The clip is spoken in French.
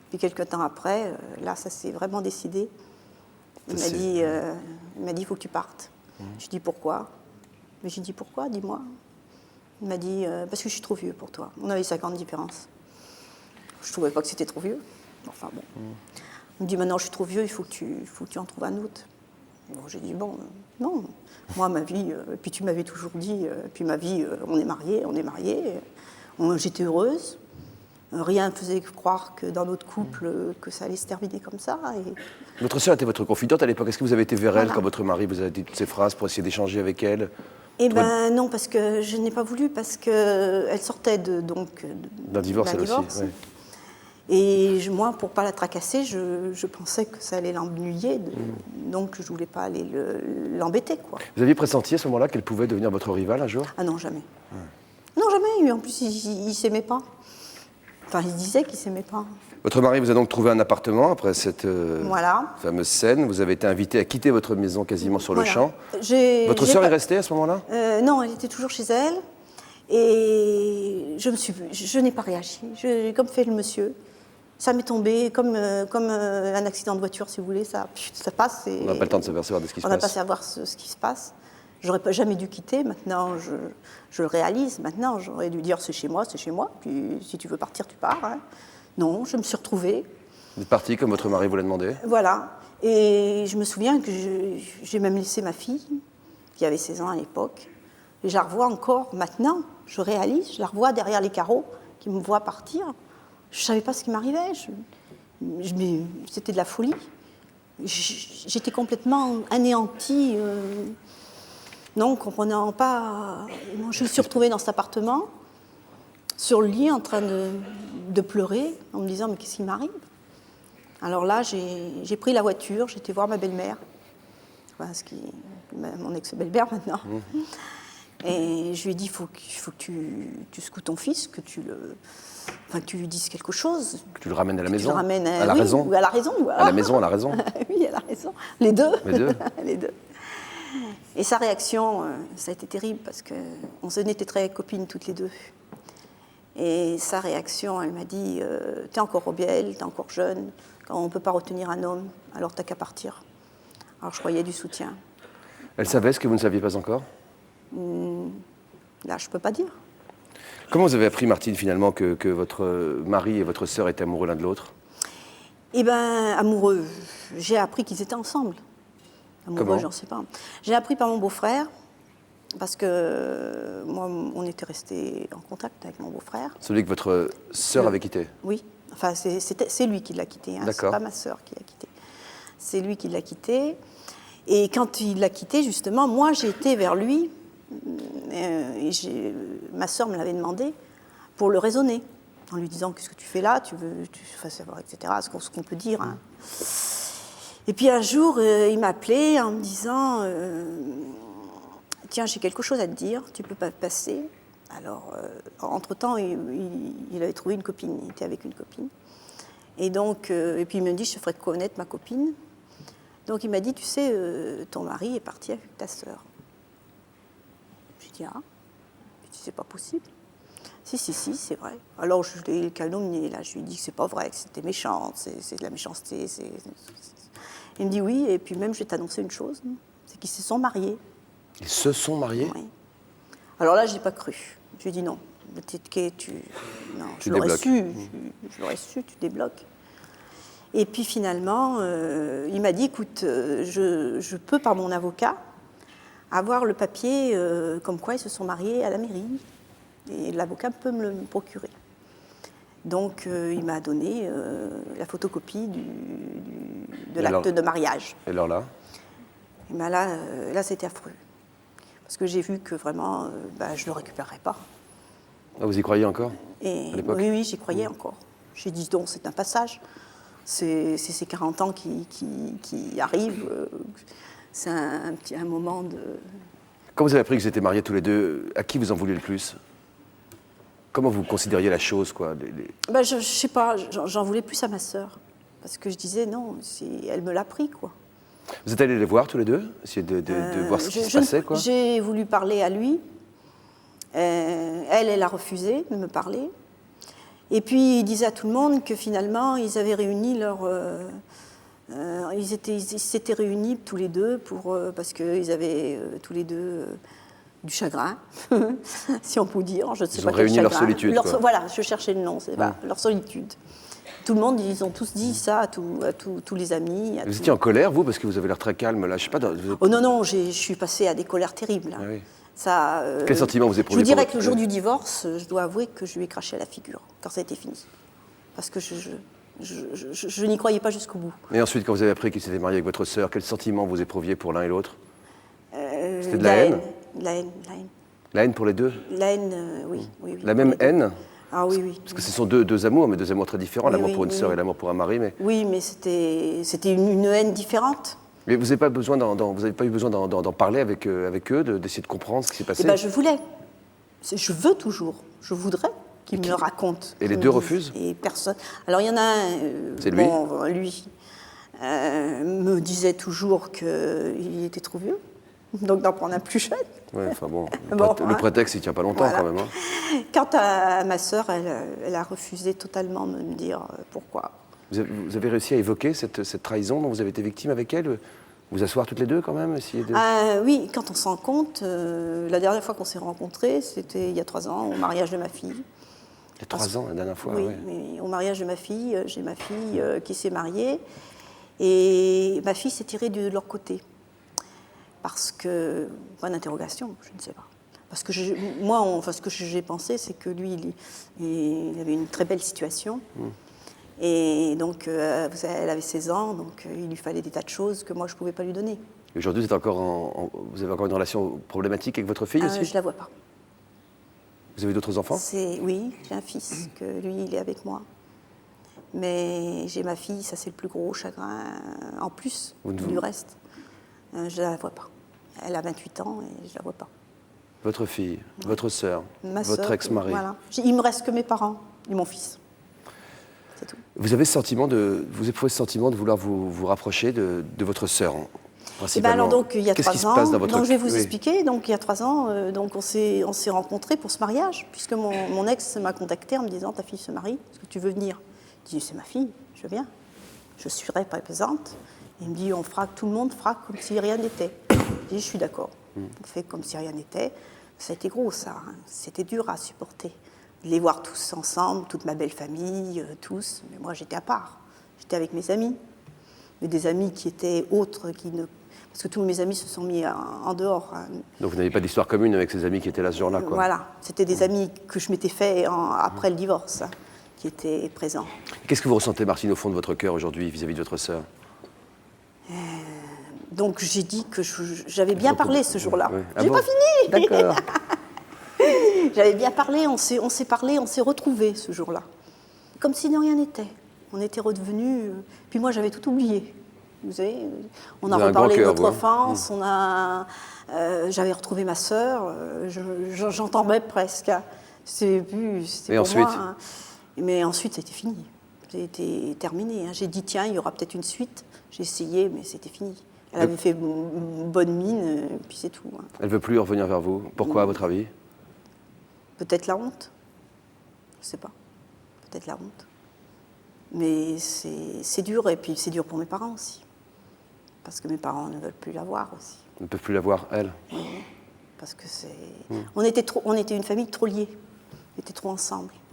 Puis quelques temps après, là, ça s'est vraiment décidé. Il m'a dit, il faut que tu partes. Je dis pourquoi? Mais j'ai dit pourquoi, dis-moi. Il m'a dit parce que je suis trop vieux pour toi. On avait 5 ans de différence. Je trouvais pas que c'était trop vieux. Enfin bon. Il me dit maintenant je suis trop vieux, il faut que tu en trouves un autre. Bon, j'ai dit bon, non. Moi ma vie, puis tu m'avais toujours dit, puis ma vie, on est mariés. J'étais heureuse. Rien ne faisait croire que dans notre couple, que ça allait se terminer comme ça. Et... Votre sœur était votre confidente à l'époque. Est-ce que vous avez été vers elle quand votre mari vous a dit toutes ces phrases pour essayer d'échanger avec elle? Eh bien non, parce que je n'ai pas voulu, parce qu'elle sortait d'un divorce, elle aussi. Ouais. Et moi, pour ne pas la tracasser, je pensais que ça allait l'ennuyer, donc je ne voulais pas aller l'embêter, quoi. Vous aviez pressenti à ce moment-là qu'elle pouvait devenir votre rivale un jour? Ah non, jamais. Non, jamais. En plus, il ne s'aimait pas. Enfin, il disait qu'il ne s'aimait pas. Votre mari vous a donc trouvé un appartement après cette voilà. fameuse scène. Vous avez été invité à quitter votre maison quasiment sur le champ. Votre sœur est restée à ce moment-là? Non, elle était toujours chez elle. Et je n'ai pas réagi. J'ai comme fait le monsieur. Ça m'est tombé comme un accident de voiture, si vous voulez. Ça passe. Et on n'a pas le temps de s'apercevoir de ce qui se passe. On n'a pas savoir ce qui se passe. J'aurais jamais dû quitter. Maintenant, je le réalise. Maintenant, j'aurais dû dire c'est chez moi. Puis si tu veux partir, tu pars. Hein. Non, je me suis retrouvée. Vous êtes partie comme votre mari vous l'a demandé? Voilà. Et je me souviens que j'ai même laissé ma fille, qui avait 16 ans à l'époque. Et je la revois encore maintenant. Je réalise, je la revois derrière les carreaux, qui me voit partir. Je ne savais pas ce qui m'arrivait. C'était de la folie. J'étais complètement anéantie. Non, comprenant pas. Je me suis retrouvée dans cet appartement, sur le lit, en train de pleurer, en me disant mais qu'est-ce qui m'arrive? Alors là, j'ai pris la voiture, j'étais voir ma belle-mère, mon ex-belle-mère maintenant. Et je lui ai dit il faut que tu secoues ton fils, que tu lui dises quelque chose. Que tu le ramènes à la maison. Tu le ramènes à la raison. Ou à la raison. Voilà. À la maison, à la raison. Oui, à la raison. Les deux. Les deux. Et sa réaction, ça a été terrible parce qu'on était très copines toutes les deux. Et sa réaction, elle m'a dit t'es encore belle, t'es encore jeune, on ne peut pas retenir un homme, alors t'as qu'à partir. Alors je croyais du soutien. Elle savait ce que vous ne saviez pas encore? Là, je ne peux pas dire. Comment vous avez appris, Martine, finalement, que votre mari et votre sœur étaient amoureux l'un de l'autre? Eh bien, amoureux, j'ai appris qu'ils étaient ensemble. Amoureux, j'en sais pas. J'ai appris par mon beau-frère, parce que moi, on était restés en contact avec mon beau-frère. Celui que votre sœur avait quitté? Oui, enfin, c'est lui qui l'a quitté, hein. C'est pas ma sœur qui l'a quitté. C'est lui qui l'a quitté. Et quand il l'a quitté, justement, moi, j'ai été vers lui, et ma sœur me l'avait demandé, pour le raisonner, en lui disant qu'est-ce que tu fais là, tu fasses savoir, etc., ce qu'on peut dire. Hein. Et puis un jour, il m'a appelé en me disant tiens, j'ai quelque chose à te dire, tu peux pas passer. Alors, entre-temps, il avait trouvé une copine, il était avec une copine. Et donc, et puis il me dit je te ferai connaître ma copine. Donc il m'a dit tu sais, ton mari est parti avec ta sœur. J'ai dit ah, c'est pas possible. Si, c'est vrai. Alors je l'ai calomnié, là, je lui ai dit que c'est pas vrai, que c'était méchant, c'est de la méchanceté. Il me dit oui, et puis même je vais t'annoncer une chose, c'est qu'ils se sont mariés. Ils se sont mariés? Oui. Alors là, je n'ai pas cru. Je lui ai dit non, je l'aurais su, tu débloques. Et puis finalement, il m'a dit écoute, je peux par mon avocat avoir le papier comme quoi ils se sont mariés à la mairie. Et l'avocat peut me le procurer. Donc, il m'a donné la photocopie de l'acte de mariage. Et alors là? Et ben là, c'était affreux. Parce que j'ai vu que vraiment, je ne le récupérerais pas. Ah, vous y croyez encore à l'époque? Oui, j'y croyais encore. J'ai dit, donc, c'est un passage. C'est ces 40 ans qui arrivent. C'est un moment de... Quand vous avez appris que vous étiez mariés tous les deux, à qui vous en vouliez le plus? Comment vous considériez la chose, quoi? Je ne sais pas, j'en voulais plus à ma sœur. Parce que je disais, non, elle me l'a pris, quoi. Vous êtes allés les voir tous les deux? Essayer de voir ce qui se passait, quoi? J'ai voulu parler à lui. Elle a refusé de me parler. Et puis, il disait à tout le monde que finalement, ils avaient réuni leur... ils s'étaient réunis tous les deux parce qu'ils avaient tous les deux du chagrin, si on peut dire. Je ne sais ils pas ont réuni quel leur chagrin. solitude. Voilà, je cherchais le nom, c'est leur solitude. Tout le monde, ils ont tous dit ça à tous les amis. Vous étiez en colère, vous, parce que vous avez l'air très calme, là, je sais pas... Oh non, non, je suis passée à des colères terribles. Ah oui. Ça, quel sentiment vous éprouvez? Je vous dirais que le jour du divorce, je dois avouer que je lui ai craché à la figure, quand ça a été fini. Parce que je n'y croyais pas jusqu'au bout. Et ensuite, quand vous avez appris qu'il s'était marié avec votre sœur, quel sentiment vous éprouviez pour l'un et l'autre? C'était de la haine? La haine. La haine pour les deux? La haine, oui. La même haine? Ah oui, oui. Parce que ce sont deux amours, mais deux amours très différents, Oui, l'amour oui, pour une sœur et l'amour pour un mari. Mais... Oui, mais c'était une haine différente. Mais vous n'avez pas eu besoin d'en parler avec eux, d'essayer de comprendre ce qui s'est passé? Eh ben, je voulais. Je veux toujours. Je voudrais qu'ils me le racontent. Et les deux refusent? Et personne. Alors, il y en a un... C'est lui? Bon, lui me disait toujours qu'il était trop vieux. Donc, d'en prendre un plus jeune. Ouais, enfin bon, Bon, le prétexte, il ne tient pas longtemps quand même. Hein. Quant à ma sœur, elle a refusé totalement de me dire pourquoi. Vous avez réussi à évoquer cette trahison dont vous avez été victime avec elle? Vous asseoir toutes les deux quand même, essayer de... Oui, quand on s'en rend compte, la dernière fois qu'on s'est rencontrés, c'était il y a 3 ans, au mariage de ma fille. Il y a 3 ans, la dernière fois? Oui, ouais. mais au mariage de ma fille, j'ai ma fille qui s'est mariée, et ma fille s'est tirée de leur côté. Parce que, point d'interrogation, je ne sais pas. Parce que moi, ce que j'ai pensé, c'est que lui, il avait une très belle situation. Et donc, elle avait 16 ans, donc il lui fallait des tas de choses que moi, je ne pouvais pas lui donner. Aujourd'hui, vous avez encore une relation problématique avec votre fille aussi? Je ne la vois pas. Vous avez d'autres enfants? Oui, j'ai un fils, que lui, il est avec moi. Mais j'ai ma fille, ça c'est le plus gros chagrin, en plus du reste. Je ne la vois pas. Elle a 28 ans et je ne la vois pas. Votre fille, votre sœur, votre ex-mari. Voilà. Il ne me reste que mes parents et mon fils. C'est tout. Vous éprouvez ce sentiment de vouloir vous rapprocher de votre sœur, principalement. Alors donc il y a 3 ans, qu'est-ce qui se passe dans votre... donc je vais vous expliquer. Donc il y a 3 ans, donc on s'est rencontrés pour ce mariage, puisque mon ex m'a contacté en me disant ta fille se marie, est-ce que tu veux venir? Je dis c'est ma fille, je viens. Je serai présente. Il me dit tout le monde fera comme si rien n'était. Je dis je suis d'accord. On fait comme si rien n'était. Ça a été gros ça, hein. C'était dur à supporter. De les voir tous ensemble, toute ma belle famille, tous. Mais moi j'étais à part. J'étais avec mes amis. Mais des amis qui étaient autres, parce que tous mes amis se sont mis en dehors. Hein. Donc vous n'avez pas d'histoire commune avec ces amis qui étaient là ce jour-là, quoi. Voilà, c'était des amis que je m'étais fait après le divorce, hein, qui étaient présents. Qu'est-ce que vous ressentez, Martine, au fond de votre cœur aujourd'hui vis-à-vis de votre sœur? Donc j'ai dit que j'avais bien parlé ce jour-là. Oui. J'ai pas fini. D'accord. J'avais bien parlé, on s'est parlé, on s'est retrouvés ce jour-là. Comme si de rien n'était. On était redevenus... Puis moi, j'avais tout oublié. Vous savez, on a reparlé de notre enfance, j'avais retrouvé ma sœur, j'en tombais presque. C'était pour ensuite moi, hein. Mais ensuite, c'était fini. C'était terminé. Hein. J'ai dit, tiens, il y aura peut-être une suite. J'ai essayé, mais c'était fini. Elle avait fait une bonne mine, puis c'est tout. Hein. Elle ne veut plus revenir vers vous. Pourquoi, à votre avis? Peut-être la honte. Je ne sais pas. Peut-être la honte. Mais c'est dur, et puis c'est dur pour mes parents aussi. Parce que mes parents ne veulent plus la voir aussi. Ils ne peuvent plus la voir, elle? Oui, parce que on était une famille trop liée. On était trop ensemble.